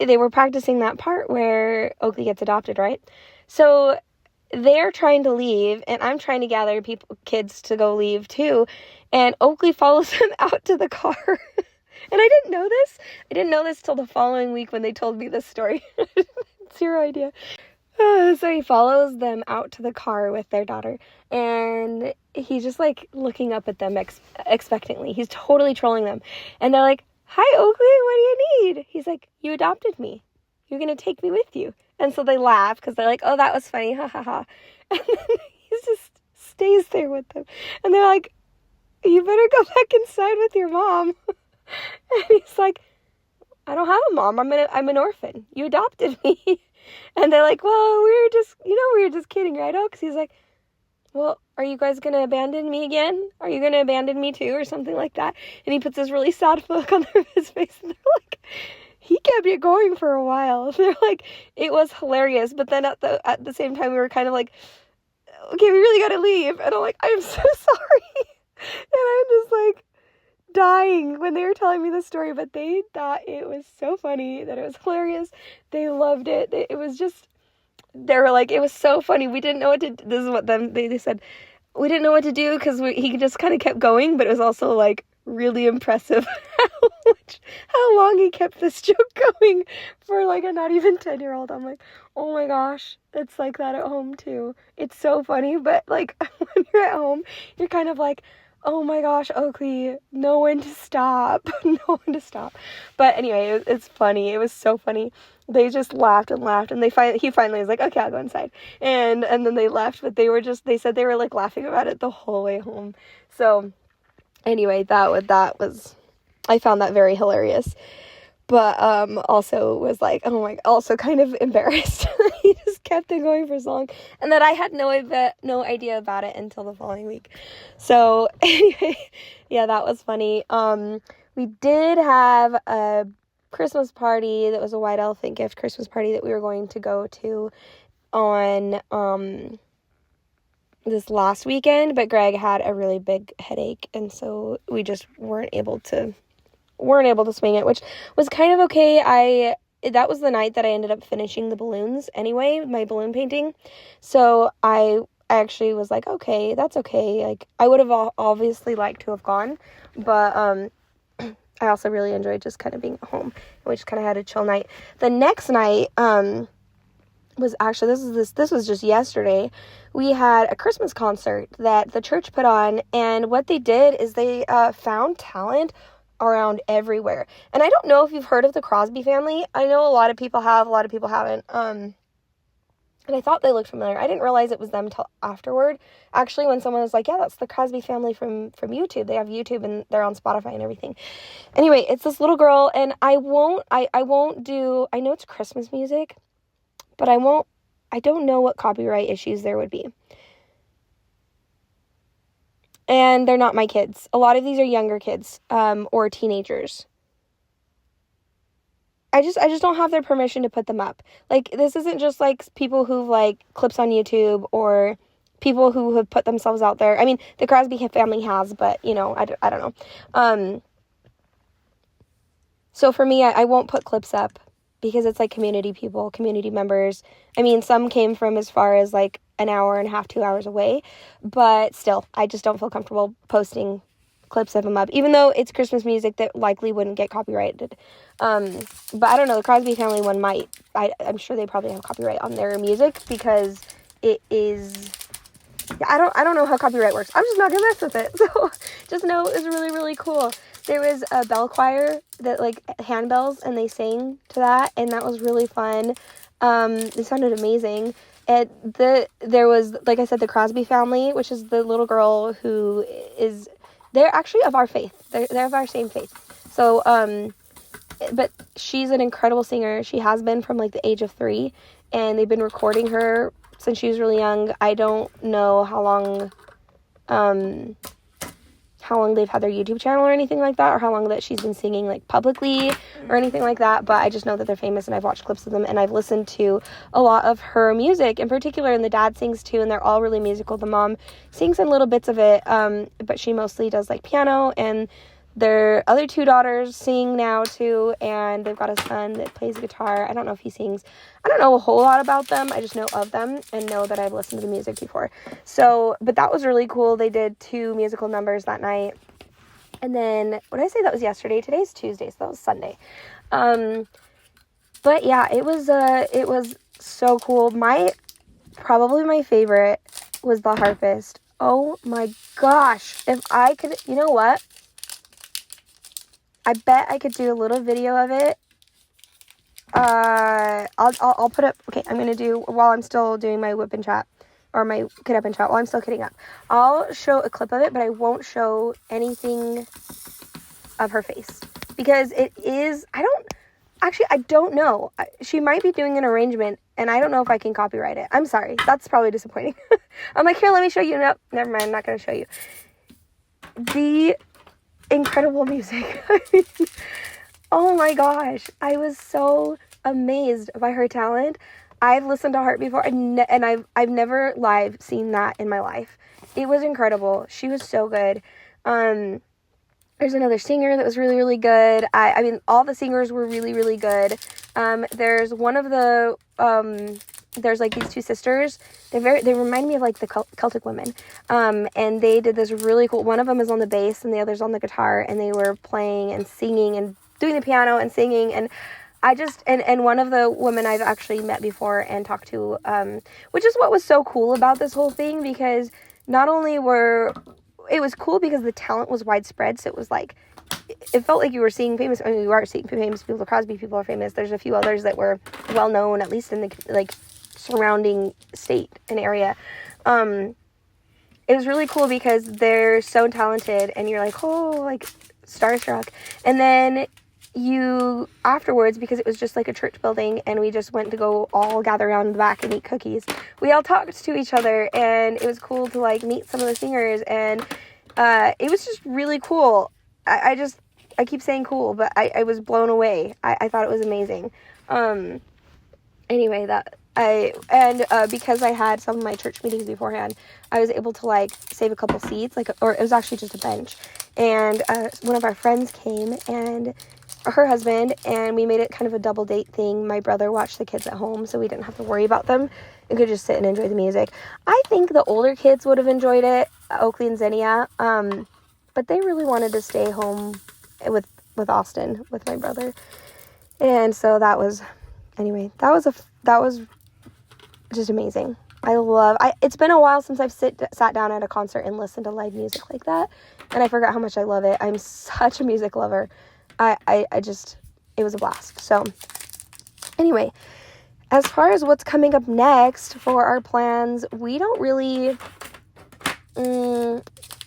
they were practicing that part where Oakley gets adopted, right? So they're trying to leave, and I'm trying to gather kids to go leave too, and Oakley follows them out to the car. And I didn't know this. I didn't know this till the following week when they told me this story. Zero idea. So he follows them out to the car with their daughter, and he's just like looking up at them expectantly. He's totally trolling them. And they're like, "Hi, Oakley, what do you need?" He's like, "You adopted me. You're going to take me with you." And so they laugh because they're like, "Oh, that was funny. Ha ha ha." And then he just stays there with them. And they're like, "You better go back inside with your mom." And he's like, "I don't have a mom. I'm an orphan. You adopted me." And they're like, "Well, we were just kidding, right, Oaks?" He's like, "Well, are you guys going to abandon me again? Are you going to abandon me too?" Or something like that. And he puts this really sad look on his face. And they're like, he kept it going for a while. They're like, it was hilarious. But then at the same time, we were kind of like, okay, we really got to leave. And I'm like, I'm so sorry. And I'm just like dying when they were telling me the story, but they thought it was so funny, that it was hilarious. They loved it. It was just, they were like, it was so funny. We didn't know what to, this is what they said, we didn't know what to do because he just kind of kept going, but it was also like really impressive how long he kept this joke going for like a not even 10-year-old. I'm like, oh my gosh, it's like that at home too. It's so funny, but like when you're at home, you're kind of like, oh my gosh, Oakley, know when to stop. Know when to stop. But anyway, it's funny. It was so funny. They just laughed and laughed, and he finally was like, okay, I'll go inside. And then they left, but they said they were like laughing about it the whole way home. So anyway, that was, I found that very hilarious. But also was like, oh my, also kind of embarrassed. He just kept it going for so long, and that I had no idea about it until the following week. So anyway, yeah, that was funny. We did have a Christmas party that was a white elephant gift Christmas party that we were going to go to on this last weekend, but Greg had a really big headache, and so we just weren't able to swing it, which was kind of okay. That was the night that I ended up finishing the balloons anyway, my balloon painting. So I actually was like, okay, that's okay. Like, I would have obviously liked to have gone, but I also really enjoyed just kind of being at home. We just kind of had a chill night. The next night was actually, this was just yesterday. We had a Christmas concert that the church put on, and what they did is they found talent around everywhere. And I don't know if you've heard of the Crosby family. I know a lot of people have, a lot of people haven't. And I thought they looked familiar. I didn't realize it was them till afterward. Actually, when someone was like, yeah, that's the Crosby family from YouTube. They have YouTube and they're on Spotify and everything. Anyway, it's this little girl, and I won't do, I know it's Christmas music, but I don't know what copyright issues there would be. And they're not my kids. A lot of these are younger kids, or teenagers. I just don't have their permission to put them up. Like, this isn't just, like, people who've, like, clips on YouTube or people who have put themselves out there. I mean, the Crosby family has, but, you know, I don't know. So for me, I won't put clips up because it's, like, community people, community members. I mean, some came from as far as, like, an hour and a half, 2 hours away, but still, I just don't feel comfortable posting clips of them up, even though it's Christmas music that likely wouldn't get copyrighted. But I don't know, the Crosby family one might. I'm sure they probably have copyright on their music because it is, I don't know how copyright works. I'm just not gonna mess with it. So just know it was really, really cool. There was a bell choir that, like, handbells, and they sang to that, and that was really fun. It sounded amazing. And there was, like I said, the Crosby family, which is the little girl who is, they're actually of our faith. They're of our same faith. So, but she's an incredible singer. She has been from, like, the age of 3, and they've been recording her since she was really young. I don't know how long they've had their YouTube channel or anything like that, or how long that she's been singing, like, publicly or anything like that, but I just know that they're famous, and I've watched clips of them, and I've listened to a lot of her music in particular, and the dad sings too, and they're all really musical. The mom sings in little bits of it, but she mostly does, like, piano, and Their other two daughters sing now too, and they've got a son that plays guitar. I don't know if he sings. I don't know a whole lot about them. I just know of them and know that I've listened to the music before. So, but that was really cool. They did 2 musical numbers that night. And then, what did I say? That was yesterday. Today's Tuesday, so that was Sunday. But yeah, it was so cool. Probably my favorite was the harpist. Oh my gosh. If I could, you know what? I bet I could do a little video of it. I'll put up, okay, I'm going to do, while I'm still doing my whip and chat, or my kid up and chat, while I'm still kidding up, I'll show a clip of it, but I won't show anything of her face, because it is, I don't know. She might be doing an arrangement, and I don't know if I can copyright it. I'm sorry. That's probably disappointing. I'm like, here, let me show you. Nope, never mind. I'm not going to show you. The incredible music. Oh my gosh. I was so amazed by her talent. I've listened to Heart before, and I've never live seen that in my life. It was incredible. She was so good. There's another singer that was really, really good. I mean, all the singers were really, really good. There's one of the, there's like these 2 sisters. They remind me of like the Celtic women. And they did this really cool, one of them is on the bass and the other's on the guitar, and they were playing and singing and doing the piano and singing. And and one of the women I've actually met before and talked to, which is what was so cool about this whole thing, because not only it was cool because the talent was widespread. So it was like, it felt like you were seeing famous, I mean, you are seeing famous people. The Crosby people are famous. There's a few others that were well known, at least in the like surrounding state and area. It was really cool because they're so talented, and you're like, oh, like starstruck. And then afterwards, because it was just like a church building, and we just went to go all gather around in the back and eat cookies, we all talked to each other, and it was cool to like meet some of the singers, and it was just really cool. I keep saying cool, but I was blown away. I thought it was amazing. Anyway, because I had some of my church meetings beforehand, I was able to like save a couple seats, or it was actually just a bench, and one of our friends came, and her husband, and we made it kind of a double date thing. My brother watched the kids at home, so we didn't have to worry about them and could just sit and enjoy the music. I think the older kids would have enjoyed it, Oakley and Xenia, but they really wanted to stay home with Austin, with my brother. And so that was just amazing. It's been a while since I've sat down at a concert and listened to live music like that, and I forgot how much I love it. I'm such a music lover. It was a blast. So anyway, as far as what's coming up next for our plans, we don't really,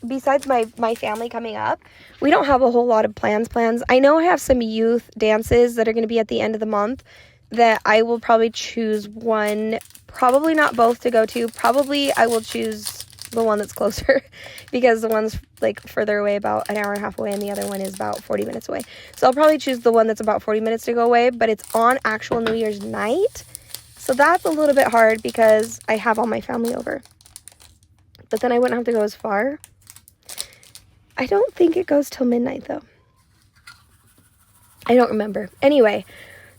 besides my family coming up, we don't have a whole lot of plans. I know I have some youth dances that are going to be at the end of the month that I will probably choose one, probably not both to go to. Probably I will choose the one that's closer because the one's like further away, about an hour and a half away, and the other one is about 40 minutes away. So I'll probably choose the one that's about 40 minutes to go away, but it's on actual New Year's night. So that's a little bit hard because I have all my family over. But then I wouldn't have to go as far. I don't think it goes till midnight though. I don't remember. Anyway,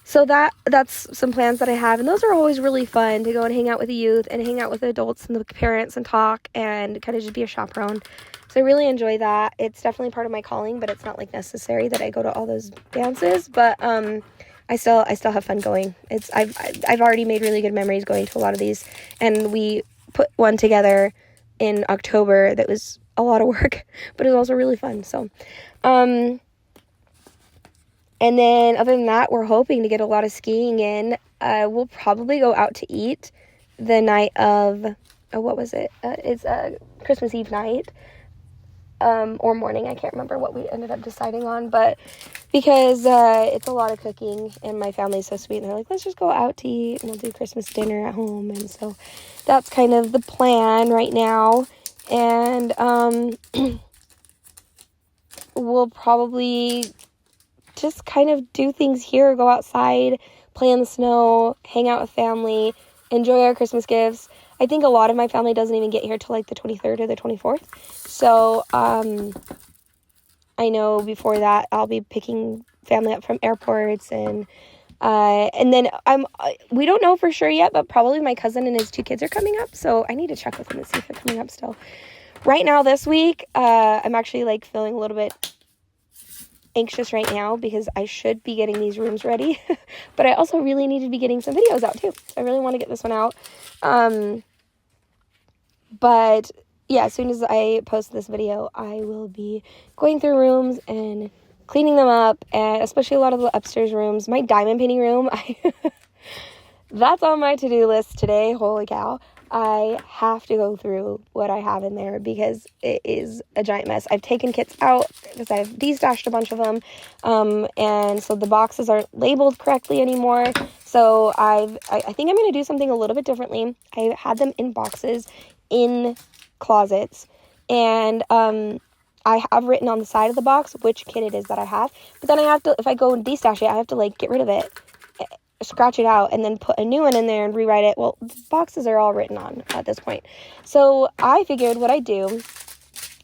so that's some plans that I have, and those are always really fun, to go and hang out with the youth and hang out with the adults and the parents and talk and kind of just be a chaperone. So I really enjoy that. It's definitely part of my calling, but it's not like necessary that I go to all those dances, but I still have fun going. I've already made really good memories going to a lot of these, and we put one together in October that was a lot of work, but it was also really fun. So and then other than that, we're hoping to get a lot of skiing in. We'll probably go out to eat the night of, it's Christmas Eve night, or morning. I can't remember what we ended up deciding on, but because it's a lot of cooking, and my family's so sweet, and they're like, let's just go out to eat, and we'll do Christmas dinner at home. And so that's kind of the plan right now. And we'll probably just kind of do things here, go outside, play in the snow, hang out with family, enjoy our Christmas gifts. I think a lot of my family doesn't even get here till like the 23rd or the 24th. So, I know before that I'll be picking family up from airports, and then we don't know for sure yet, but probably my cousin and his 2 kids are coming up, so I need to check with them and see if they're coming up still. Right now this week, I'm actually like feeling a little bit anxious right now because I should be getting these rooms ready, but I also really need to be getting some videos out too. So I really want to get this one out. But yeah, as soon as I post this video, I will be going through rooms and cleaning them up, and especially a lot of the upstairs rooms. My diamond painting room, that's on my to-do list today. Holy cow. I have to go through what I have in there because it is a giant mess. I've taken kits out because I've de-stashed a bunch of them, and so the boxes aren't labeled correctly anymore. So I think I'm going to do something a little bit differently. I had them in boxes in closets, and I have written on the side of the box which kit it is that I have, but then I have to, if I go and de-stash it, I have to like get rid of it, scratch it out, and then put a new one in there and rewrite it. Well, the boxes are all written on at this point. So I figured what I do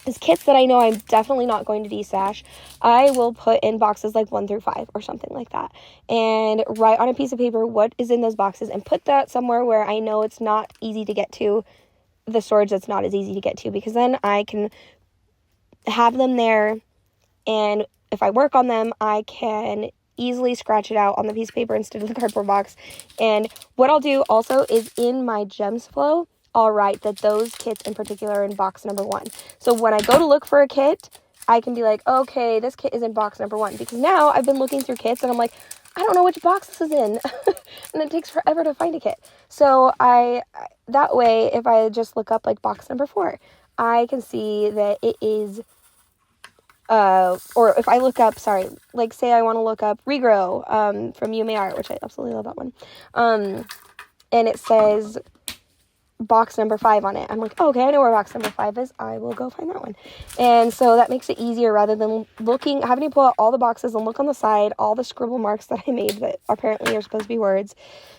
is kits that I know I'm definitely not going to de-stash, I will put in boxes like 1 through 5 or something like that, and write on a piece of paper what is in those boxes and put that somewhere where I know it's not easy to get to, the storage that's not as easy to get to, because then I can have them there, and if I work on them, I can easily scratch it out on the piece of paper instead of the cardboard box. And what I'll do also is in my gems flow, I'll write that those kits in particular are in box number 1. So when I go to look for a kit, I can be like, okay, this kit is in box number 1, because now I've been looking through kits and I'm like, I don't know which box this is in, and it takes forever to find a kit. So that way, if I just look up like box number 4, I can see that it is, or if I look up, like say I want to look up Regrow, from You May Art, which I absolutely love that one, and it says box number 5 on it. I'm like, oh, okay, I know where box number 5 is. I will go find that one. And so that makes it easier rather than having to pull out all the boxes and look on the side, all the scribble marks that I made that apparently are supposed to be words,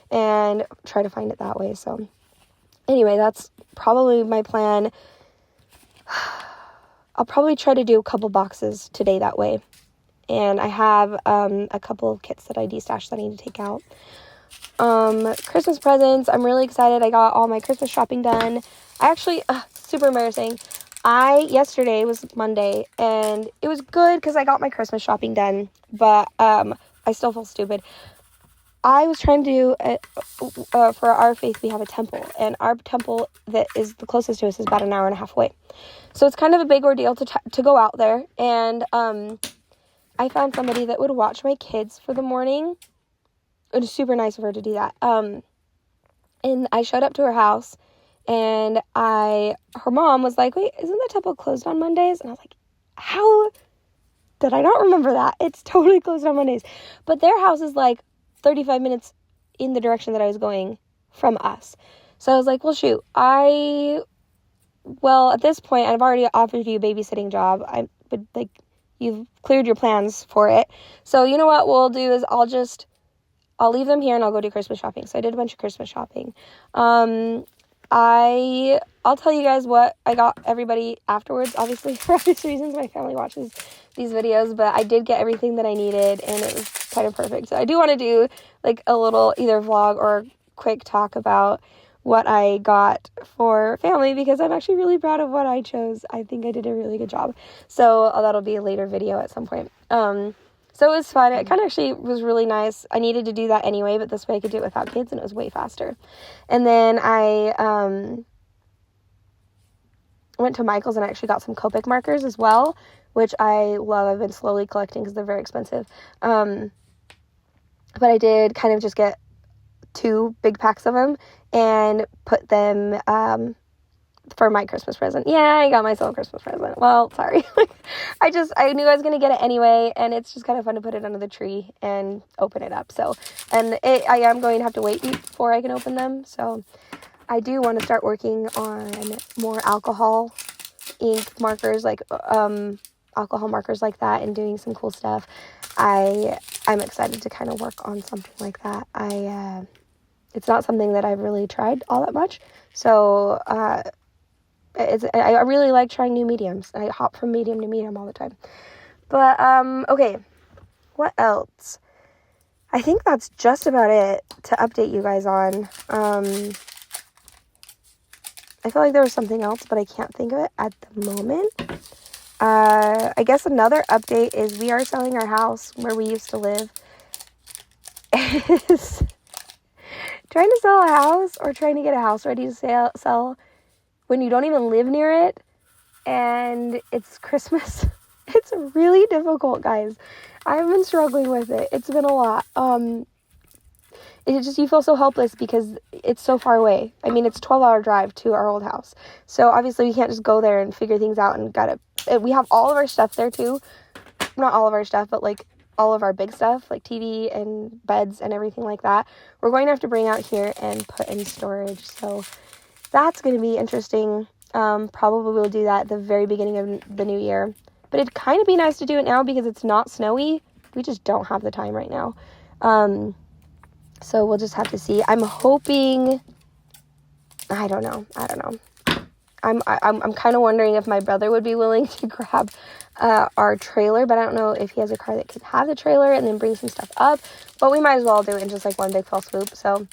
and try to find it that way. So anyway, that's probably my plan. I'll probably try to do a couple boxes today that way. And I have a couple of kits that I de-stashed that I need to take out. Christmas presents, I'm really excited. I got all my Christmas shopping done. I actually, super embarrassing. Yesterday was Monday, and it was good because I got my Christmas shopping done, but I still feel stupid. I was trying to do, for our faith, we have a temple, and our temple that is the closest to us is about an hour and a half away. So it's kind of a big ordeal to go out there, and I found somebody that would watch my kids for the morning. It was super nice of her to do that. And I showed up to her house, and her mom was like, wait, isn't the temple closed on Mondays? And I was like, how did I not remember that? It's totally closed on Mondays. But their house is like 35 minutes in the direction that I was going from us. So I was like, well, shoot, at this point, I've already offered you a babysitting job. You've cleared your plans for it. So you know what we'll do is I'll leave them here and I'll go do Christmas shopping. So I did a bunch of Christmas shopping. I'll tell you guys what I got everybody afterwards, obviously for obvious reasons. My family watches these videos, but I did get everything that I needed, and it was kind of perfect. So I do want to do like a little either vlog or quick talk about what I got for family, because I'm actually really proud of what I chose. I think I did a really good job. So that'll be a later video at some point. So it was fun. It kind of actually was really nice. I needed to do that anyway, but this way I could do it without kids, and it was way faster. And then I went to Michael's and I actually got some Copic markers as well, which I love. I've been slowly collecting because they're very expensive. But I did kind of just get 2 big packs of them and put them for my Christmas present. Yeah, I got myself a Christmas present. Well, sorry. I knew I was going to get it anyway, and it's just kind of fun to put it under the tree and open it up. So, I am going to have to wait before I can open them. So I do want to start working on more alcohol ink markers, like alcohol markers like that, and doing some cool stuff. I'm excited to kind of work on something like that. It's not something that I've really tried all that much. So, I really like trying new mediums. I hop from medium to medium all the time. But, okay, what else? I think that's just about it to update you guys on. I feel like there was something else, but I can't think of it at the moment. I guess another update is we are selling our house where we used to live. Is trying to sell a house or trying to get a house ready to sell when you don't even live near it and it's Christmas. It's really difficult, guys. I've been struggling with it. It's been a lot. It's just, you feel so helpless because it's so far away. I mean, it's a 12-hour drive to our old house. So obviously we can't just go there and figure things out and we have all of our stuff there too. Not all of our stuff, but like all of our big stuff, like TV and beds and everything like that. We're going to have to bring out here and put in storage. So that's going to be interesting. Probably we'll do that at the very beginning of the new year. But it'd kind of be nice to do it now because it's not snowy. We just don't have the time right now. So we'll just have to see. I'm hoping, I don't know. I'm kind of wondering if my brother would be willing to grab our trailer, but I don't know if he has a car that could have the trailer and then bring some stuff up. But we might as well do it in just like one big fell swoop. So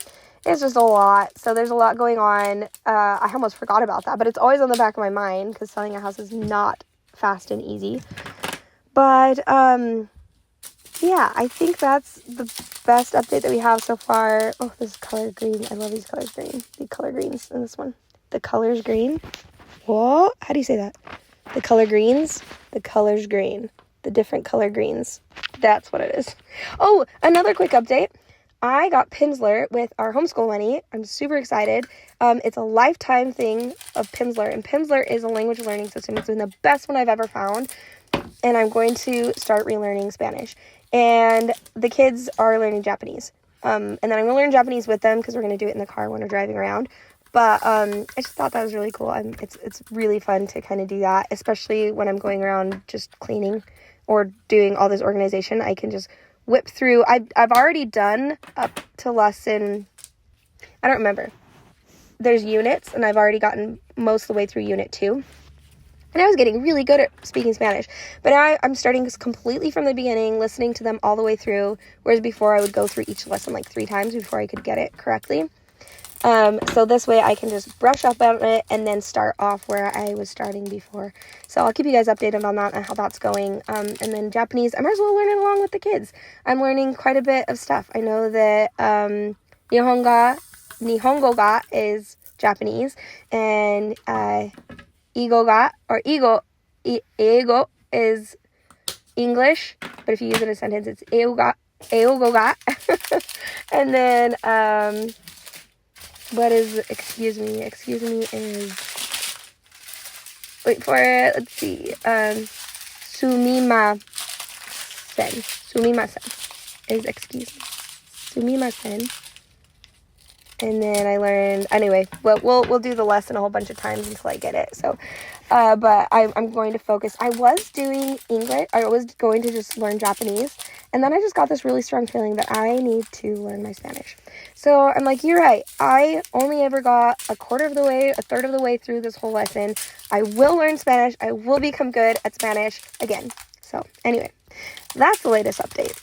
it's just a lot. So there's a lot going on. I almost forgot about that, but it's always on the back of my mind because selling a house is not fast and easy. But yeah, I think that's the best update that we have so far. Oh, this color green. I love these colors green. The color greens in this one. The color's green. What? How do you say that? The color greens. The color's green. The different color greens. That's what it is. Oh, another quick update. I got Pimsleur with our homeschool money. I'm super excited. It's a lifetime thing of Pimsleur. And Pimsleur is a language learning system. It's been the best one I've ever found. And I'm going to start relearning Spanish. And the kids are learning Japanese. And then I'm going to learn Japanese with them because we're going to do it in the car when we're driving around. But I just thought that was really cool. It's really fun to kind of do that, especially when I'm going around just cleaning or doing all this organization. I can just whip through. I've already done up to lesson, I don't remember. There's units, and I've already gotten most of the way through unit 2. And I was getting really good at speaking Spanish. But now I'm starting completely from the beginning, listening to them all the way through. Whereas before I would go through each lesson like 3 times before I could get it correctly. So this way I can just brush up on it and then start off where I was starting before. So I'll keep you guys updated on that and how that's going. And then Japanese, I might as well learn it along with the kids. I'm learning quite a bit of stuff. I know that Nihongo ga is Japanese, and Eigo is English, but if you use it in a sentence, it's Eigo ga. And then, what is, excuse me is, wait for it, let's see, sumimasen is excuse me, sumimasen. And then I learned, anyway, we'll do the lesson a whole bunch of times until I get it. So, but I'm going to focus. I was doing English. I was going to just learn Japanese. And then I just got this really strong feeling that I need to learn my Spanish. So I'm like, you're right. I only ever got a third of the way through this whole lesson. I will learn Spanish. I will become good at Spanish again. So anyway, that's the latest update.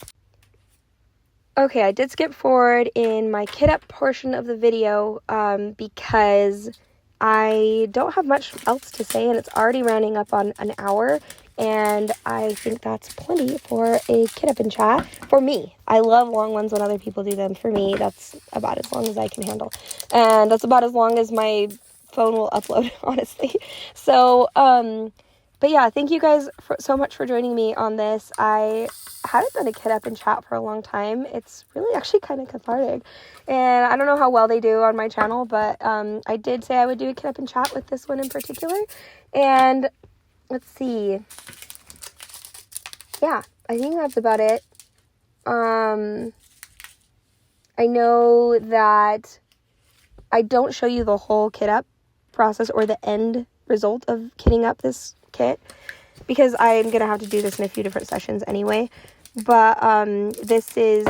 Okay, I did skip forward in my kid up portion of the video because I don't have much else to say, and it's already rounding up on an hour, and I think that's plenty for a kid up and chat. For me, I love long ones when other people do them. For me, that's about as long as I can handle, and that's about as long as my phone will upload, honestly. So, but yeah, thank you guys so much for joining me on this. I haven't done a kid up and chat for a long time. It's really actually kind of cathartic. And I don't know how well they do on my channel, but I did say I would do a kid up and chat with this one in particular. And let's see. Yeah, I think that's about it. I know that I don't show you the whole kit up process or the end result of kitting up this kit because I'm going to have to do this in a few different sessions anyway. But this is,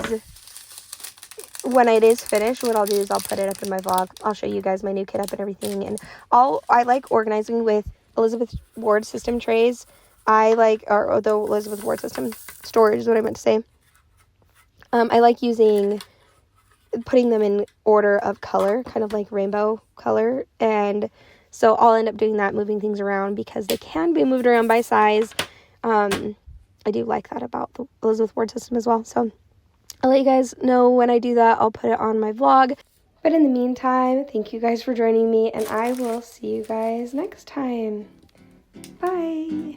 when it is finished, what I'll do is I'll put it up in my vlog. I'll show you guys my new kit up and everything. And I like organizing with Elizabeth Ward system trays. I like, or the Elizabeth Ward system, storage is what I meant to say. I like putting them in order of color, kind of like rainbow color, and so I'll end up doing that, moving things around because they can be moved around by size. I do like that about the Elizabeth Ward system as well, so I'll let you guys know when I do that. I'll put it on my vlog, but in the meantime, thank you guys for joining me, and I will see you guys next time. Bye!